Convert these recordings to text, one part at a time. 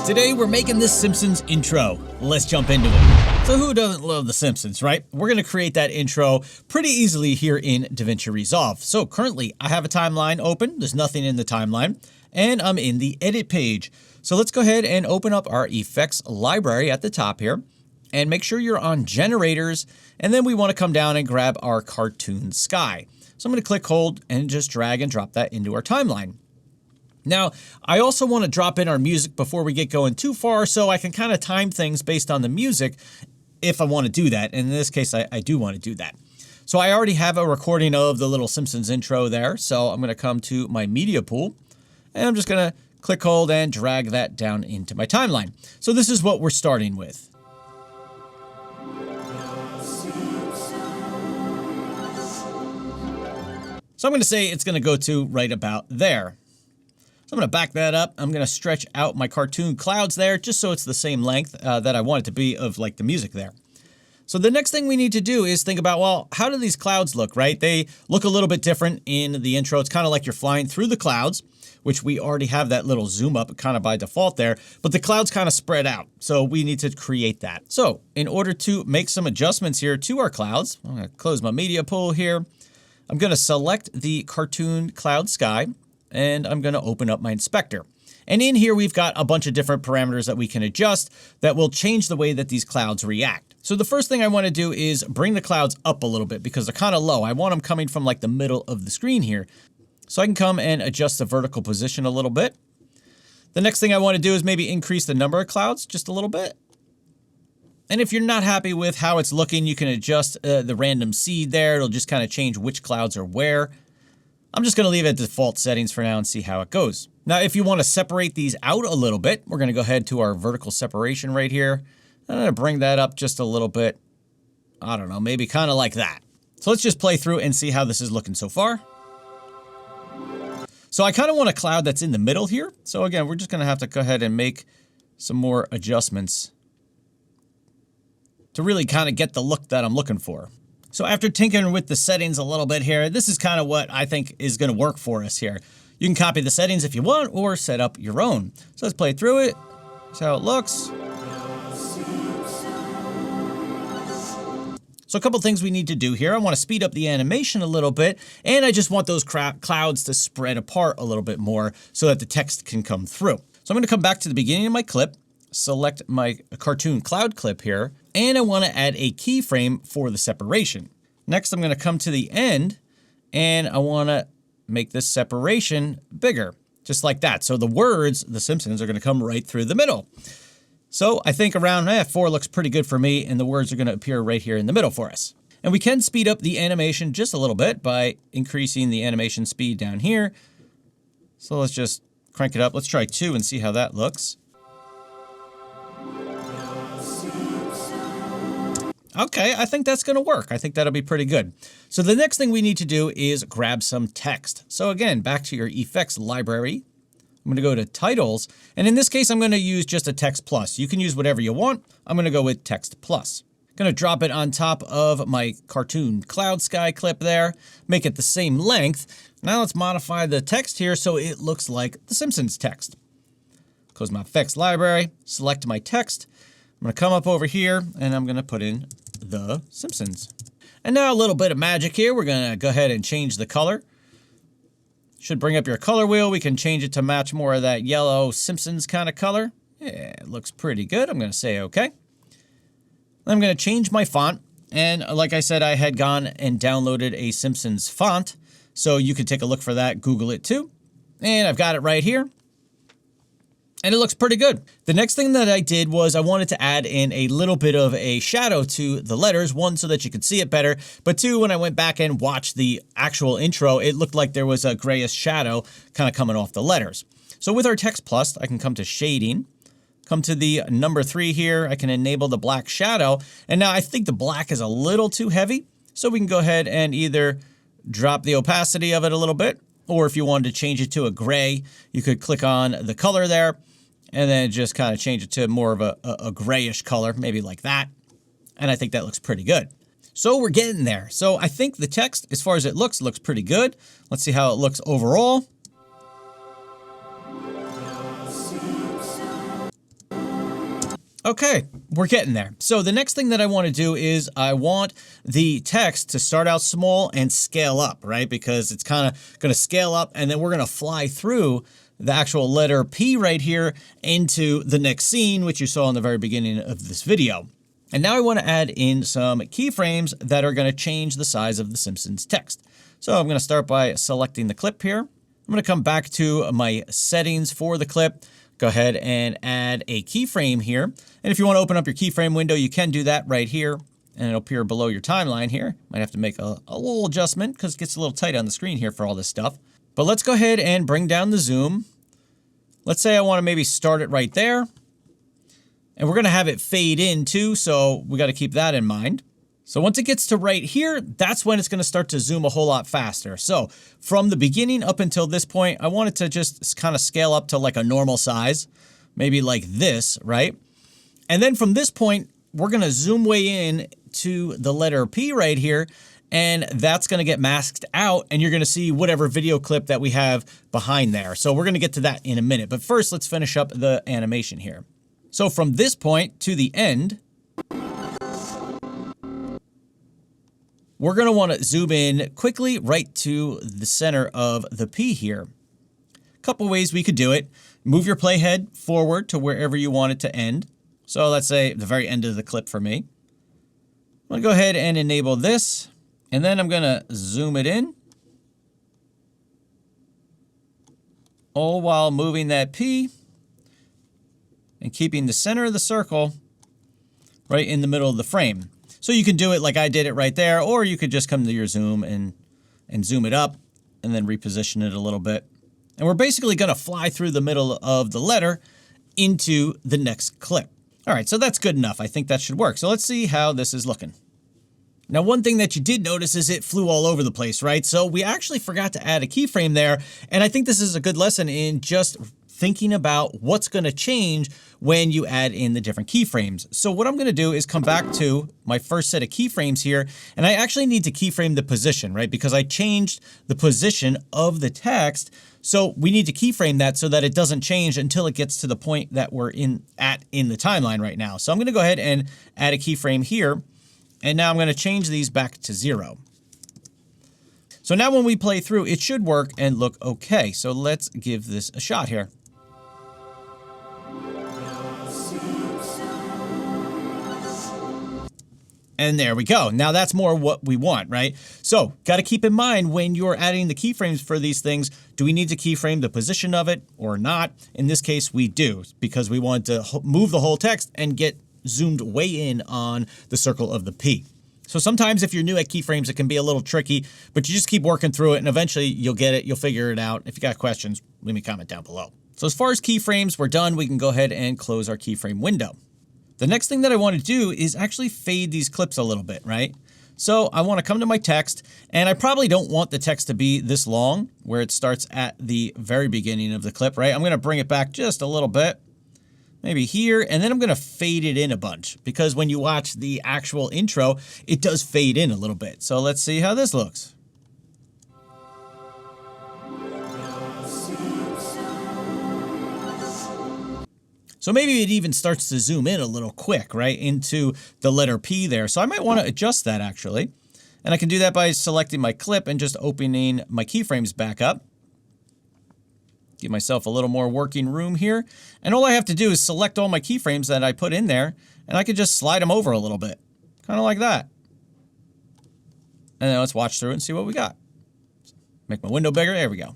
Today we're making this Simpsons intro. Let's jump into it. So who doesn't love the Simpsons, right? We're going to create that intro pretty easily here in DaVinci Resolve. So currently I have a timeline open. There's nothing in the timeline and I'm in the edit page. So let's go ahead and open up our effects library at the top here and make sure you're on generators. And then we want to come down and grab our cartoon sky. So I'm going to click, hold, and just drag and drop that into our timeline. Now, I also want to drop in our music before we get going too far so I can kind of time things based on the music if I want to do that. And in this case, I do want to do that. So I already have a recording of the little Simpsons intro there. So I'm going to come to my media pool and I'm just going to click, hold, and drag that down into my timeline. So this is what we're starting with. So I'm going to say it's going to go to right about there. So I'm going to back that up. I'm going to stretch out my cartoon clouds there just so it's the same length that I want it to be of like the music there. So the next thing we need to do is think about, well, how do these clouds look, right? They look a little bit different in the intro. It's kind of like you're flying through the clouds, which we already have that little zoom up kind of by default there, but the clouds kind of spread out. So we need to create that. So in order to make some adjustments here to our clouds, I'm going to close my media pool here. I'm going to select the cartoon cloud sky. And I'm going to open up my inspector. And in here, we've got a bunch of different parameters that we can adjust that will change the way that these clouds react. So the first thing I want to do is bring the clouds up a little bit because they're kind of low. I want them coming from like the middle of the screen here. So I can come and adjust the vertical position a little bit. The next thing I want to do is maybe increase the number of clouds just a little bit. And if you're not happy with how it's looking, you can adjust the random seed there. It'll just kind of change which clouds are where. I'm just going to leave it at default settings for now and see how it goes. Now, if you want to separate these out a little bit, we're going to go ahead to our vertical separation right here. I'm going to bring that up just a little bit. I don't know, maybe kind of like that. So let's just play through and see how this is looking so far. So I kind of want a cloud that's in the middle here. So again, we're just going to have to go ahead and make some more adjustments to really kind of get the look that I'm looking for. So after tinkering with the settings a little bit here, this is kind of what I think is going to work for us here. You can copy the settings if you want or set up your own. So let's play through it. That's how it looks. So a couple things we need to do here. I want to speed up the animation a little bit, and I just want those clouds to spread apart a little bit more so that the text can come through. So I'm going to come back to the beginning of my clip, select my cartoon cloud clip here, and I want to add a keyframe for the separation. Next, I'm going to come to the end and I want to make this separation bigger, just like that. So the words, the Simpsons, are going to come right through the middle. So I think around 4 looks pretty good for me, and the words are going to appear right here in the middle for us. And we can speed up the animation just a little bit by increasing the animation speed down here. So let's just crank it up. Let's try 2 and see how that looks. Okay, I think that's going to work. I think that'll be pretty good. So the next thing we need to do is grab some text. So again, back to your effects library. I'm going to go to titles. And in this case, I'm going to use just a text plus. You can use whatever you want. I'm going to go with text plus. Going to drop it on top of my cartoon cloud sky clip there. Make it the same length. Now let's modify the text here so it looks like the Simpsons text. Close my effects library, select my text. I'm going to come up over here and I'm going to put in the Simpsons. And now a little bit of magic here. We're going to go ahead and change the color. Should bring up your color wheel. We can change it to match more of that yellow Simpsons kind of color. Yeah, it looks pretty good. I'm going to say okay. I'm going to change my font. And like I said, I had gone and downloaded a Simpsons font. So you could take a look for that, Google it too. And I've got it right here. And it looks pretty good. The next thing that I did was I wanted to add in a little bit of a shadow to the letters. One, so that you could see it better. But two, when I went back and watched the actual intro, it looked like there was a grayish shadow kind of coming off the letters. So with our text plus, I can come to shading, come to the number 3 here. I can enable the black shadow. And now I think the black is a little too heavy. So we can go ahead and either drop the opacity of it a little bit, or if you wanted to change it to a gray, you could click on the color there and then just kind of change it to more of a grayish color, maybe like that. And I think that looks pretty good. So we're getting there. So I think the text, as far as it looks pretty good. Let's see how it looks overall. Okay, we're getting there. So the next thing that I want to do is I want the text to start out small and scale up, right? Because it's kind of going to scale up and then we're going to fly through the actual letter P right here into the next scene, which you saw in the very beginning of this video. And now I want to add in some keyframes that are going to change the size of the Simpsons text. So I'm going to start by selecting the clip here. I'm going to come back to my settings for the clip. Go ahead and add a keyframe here. And if you want to open up your keyframe window, you can do that right here. And it'll appear below your timeline here. Might have to make a little adjustment because it gets a little tight on the screen here for all this stuff. But let's go ahead and bring down the zoom. Let's say I want to maybe start it right there. And we're going to have it fade in too, so we got to keep that in mind. So once it gets to right here, that's when it's going to start to zoom a whole lot faster. So from the beginning up until this point, I want it to just kind of scale up to like a normal size, maybe like this, right? And then from this point, we're going to zoom way in to the letter P right here, and that's going to get masked out, and you're going to see whatever video clip that we have behind there. So we're going to get to that in a minute. But first, let's finish up the animation here. So from this point to the end, we're going to want to zoom in quickly right to the center of the P here. A couple ways we could do it. Move your playhead forward to wherever you want it to end. So let's say the very end of the clip for me. I'm going to go ahead and enable this, and then I'm going to zoom it in, all while moving that P and keeping the center of the circle right in the middle of the frame. So you can do it like I did it right there, or you could just come to your zoom and zoom it up and then reposition it a little bit. And we're basically going to fly through the middle of the letter into the next clip. All right, so that's good enough. I think that should work. So let's see how this is looking. Now, one thing that you did notice is it flew all over the place, right? So we actually forgot to add a keyframe there. And I think this is a good lesson in just thinking about what's going to change when you add in the different keyframes. So what I'm going to do is come back to my first set of keyframes here, and I actually need to keyframe the position, right? Because I changed the position of the text. So we need to keyframe that so that it doesn't change until it gets to the point that we're in the timeline right now. So I'm going to go ahead and add a keyframe here, and now I'm going to change these back to 0. So now when we play through, it should work and look okay. So let's give this a shot here. And there we go. Now that's more what we want, right? So got to keep in mind when you're adding the keyframes for these things, do we need to keyframe the position of it or not? In this case, we do, because we want to move the whole text and get zoomed way in on the circle of the P. So sometimes if you're new at keyframes, it can be a little tricky, but you just keep working through it and eventually you'll get it. You'll figure it out. If you got questions, leave me a comment down below. So as far as keyframes, we're done. We can go ahead and close our keyframe window. The next thing that I want to do is actually fade these clips a little bit, right? So I want to come to my text, and I probably don't want the text to be this long where it starts at the very beginning of the clip, right? I'm going to bring it back just a little bit, maybe here, and then I'm going to fade it in a bunch because when you watch the actual intro, it does fade in a little bit. So let's see how this looks. So maybe it even starts to zoom in a little quick, right, into the letter P there. So I might want to adjust that actually. And I can do that by selecting my clip and just opening my keyframes back up. Give myself a little more working room here. And all I have to do is select all my keyframes that I put in there, and I could just slide them over a little bit, kind of like that. And then let's watch through it and see what we got. Make my window bigger. There we go.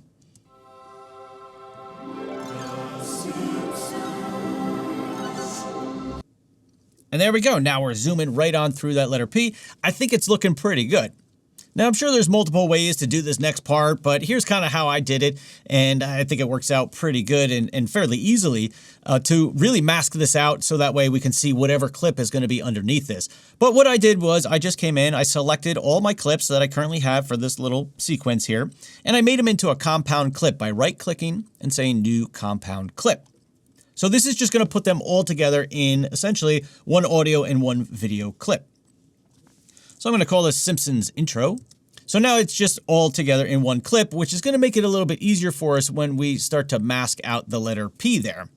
And there we go. Now we're zooming right on through that letter P. I think it's looking pretty good. Now, I'm sure there's multiple ways to do this next part, but here's kind of how I did it. And I think it works out pretty good and fairly easily to really mask this out so that way we can see whatever clip is going to be underneath this. But what I did was I just came in, I selected all my clips that I currently have for this little sequence here, and I made them into a compound clip by right-clicking and saying New Compound Clip. So this is just going to put them all together in essentially one audio and one video clip. So I'm going to call this Simpsons intro. So now it's just all together in one clip, which is going to make it a little bit easier for us when we start to mask out the letter P there.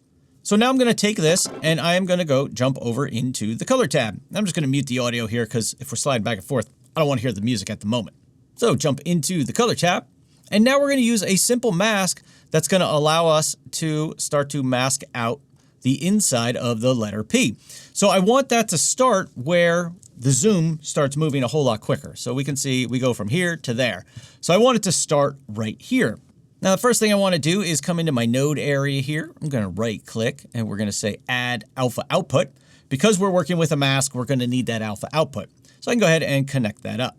So now I'm going to take this and I am going to go jump over into the color tab. I'm just going to mute the audio here because if we're sliding back and forth, I don't want to hear the music at the moment. So jump into the color tab. And now we're going to use a simple mask that's going to allow us to start to mask out the inside of the letter P. So I want that to start where the zoom starts moving a whole lot quicker. So we can see we go from here to there. So I want it to start right here. Now, the first thing I want to do is come into my node area here. I'm going to right click and we're going to say add alpha output. Because we're working with a mask, we're going to need that alpha output. So I can go ahead and connect that up.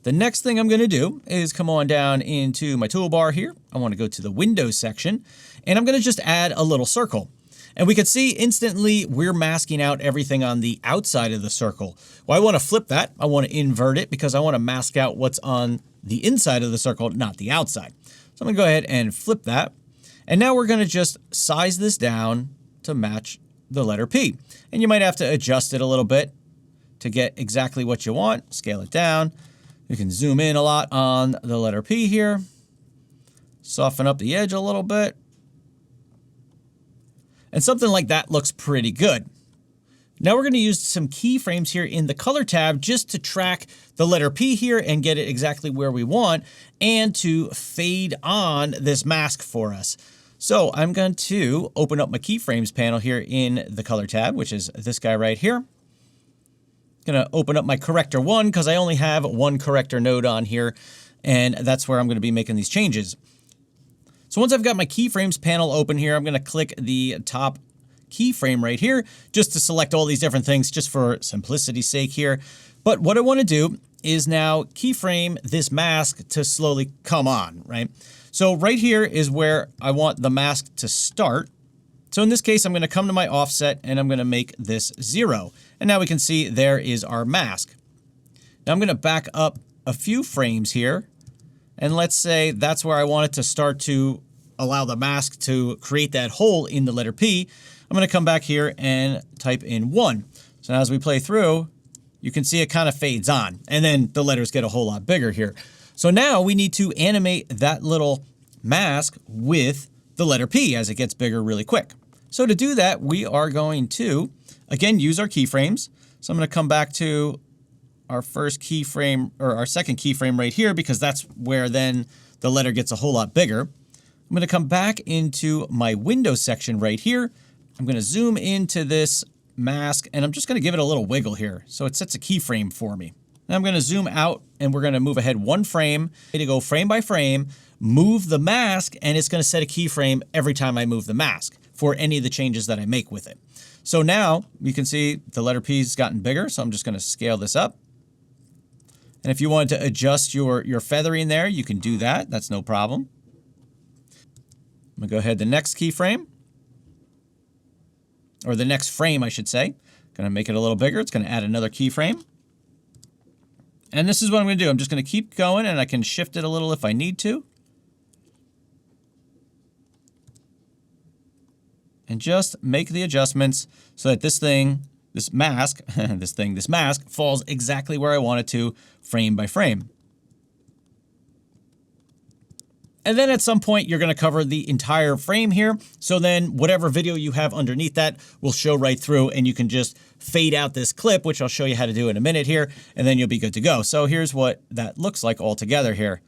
The next thing I'm going to do is come on down into my toolbar here. I want to go to the Windows section and I'm going to just add a little circle. And we can see instantly we're masking out everything on the outside of the circle. Well, I want to flip that. I want to invert it because I want to mask out what's on the inside of the circle, not the outside. So I'm going to go ahead and flip that. And now we're going to just size this down to match the letter P. And you might have to adjust it a little bit to get exactly what you want. Scale it down. You can zoom in a lot on the letter P here. Soften up the edge a little bit. And something like that looks pretty good. Now we're going to use some keyframes here in the color tab just to track the letter P here and get it exactly where we want and to fade on this mask for us. So I'm going to open up my keyframes panel here in the color tab, which is this guy right here. Going to open up my corrector 1 because I only have one corrector node on here and that's where I'm going to be making these changes. So once I've got my keyframes panel open here, I'm going to click the top keyframe right here just to select all these different things just for simplicity's sake here. But what I want to do is now keyframe this mask to slowly come on, right? So right here is where I want the mask to start. So in this case, I'm going to come to my offset and I'm going to make this 0. And now we can see there is our mask. Now I'm going to back up a few frames here. And let's say that's where I want it to start to allow the mask to create that hole in the letter P. I'm going to come back here and type in 1. So now as we play through, you can see it kind of fades on. And then the letters get a whole lot bigger here. So now we need to animate that little mask with the letter P as it gets bigger really quick. So to do that, we are going to, again, use our keyframes. So I'm going to come back to our first keyframe or our second keyframe right here because that's where then the letter gets a whole lot bigger. I'm going to come back into my Windows section right here. I'm going to zoom into this mask and I'm just going to give it a little wiggle here. So it sets a keyframe for me. Now I'm going to zoom out and we're going to move ahead one frame to go frame by frame, move the mask, and it's going to set a keyframe every time I move the mask for any of the changes that I make with it. So now you can see the letter P has gotten bigger. So I'm just going to scale this up. And if you wanted to adjust your feathering there, you can do that. That's no problem. I'm going to go ahead to the next keyframe. Or the next frame, I should say. Going to make it a little bigger. It's going to add another keyframe. And this is what I'm going to do. I'm just going to keep going and I can shift it a little if I need to. And just make the adjustments so that this mask falls exactly where I want it to, frame by frame. And then at some point, you're going to cover the entire frame here. So then whatever video you have underneath that will show right through and you can just fade out this clip, which I'll show you how to do in a minute here, and then you'll be good to go. So here's what that looks like all together here.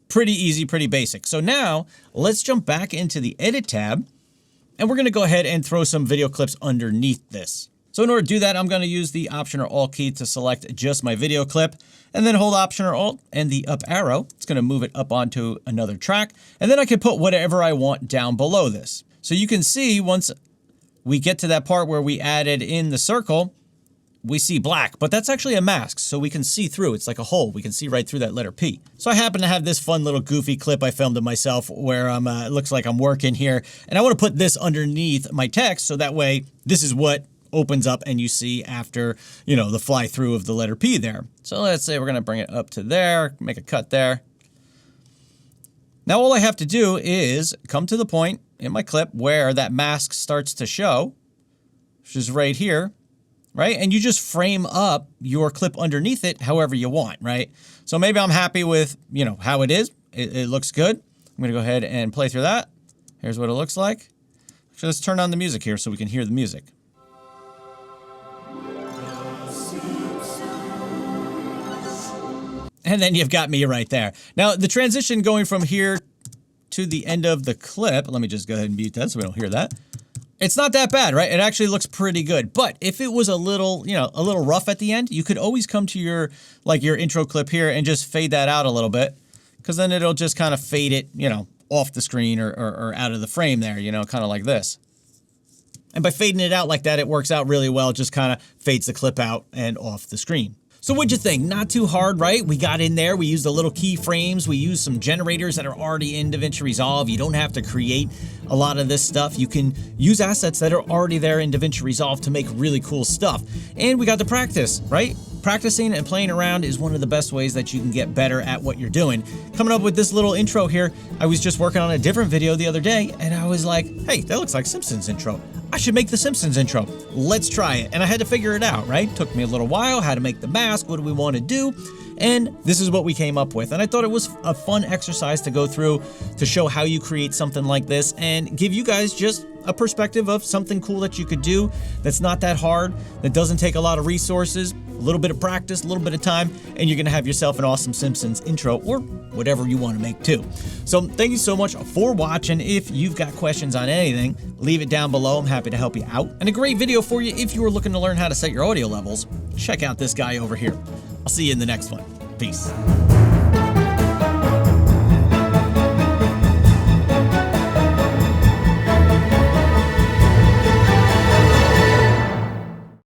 Pretty easy, pretty basic. So now let's jump back into the Edit tab and we're going to go ahead and throw some video clips underneath this. So in order to do that, I'm going to use the Option or Alt key to select just my video clip and then hold Option or Alt and the up arrow. It's going to move it up onto another track. And then I can put whatever I want down below this. So you can see once we get to that part where we added in the circle, we see black, but that's actually a mask. So we can see through. It's like a hole. We can see right through that letter P. So I happen to have this fun little goofy clip I filmed of myself where it looks like I'm working here. And I want to put this underneath my text so that way this is what opens up and you see after, the fly through of the letter P there. So let's say we're going to bring it up to there, make a cut there. Now all I have to do is come to the point in my clip where that mask starts to show, which is right here, right? And you just frame up your clip underneath it however you want, right? So maybe I'm happy with, how it is. It looks good. I'm going to go ahead and play through that. Here's what it looks like. So let's turn on the music here so we can hear the music. And then you've got me right there. Now, the transition going from here to the end of the clip, let me just go ahead and mute that so we don't hear that. It's not that bad, right? It actually looks pretty good. But if it was a little, a little rough at the end, you could always come to your intro clip here and just fade that out a little bit, because then it'll just kind of fade it, off the screen or out of the frame there, kind of like this. And by fading it out like that, it works out really well. It just kind of fades the clip out and off the screen. So what'd you think? Not too hard, right? We got in there, we used the little keyframes, we used some generators that are already in DaVinci Resolve. You don't have to create a lot of this stuff. You can use assets that are already there in DaVinci Resolve to make really cool stuff. And we got to practice, right? Practicing and playing around is one of the best ways that you can get better at what you're doing. Coming up with this little intro here, I was just working on a different video the other day, and I was like, hey, that looks like Simpsons intro. I should make the Simpsons intro. Let's try it. And I had to figure it out, right? Took me a little while, how to make the mask, what do we want to do? And this is what we came up with. And I thought it was a fun exercise to go through to show how you create something like this and give you guys just a perspective of something cool that you could do that's not that hard, that doesn't take a lot of resources, a little bit of practice, a little bit of time, and you're gonna have yourself an awesome Simpsons intro or whatever you want to make too. So thank you so much for watching. If you've got questions on anything, leave it down below. I'm happy to help you out. And a great video for you if you were looking to learn how to set your audio levels, check out this guy over here. I'll see you in the next one. Peace.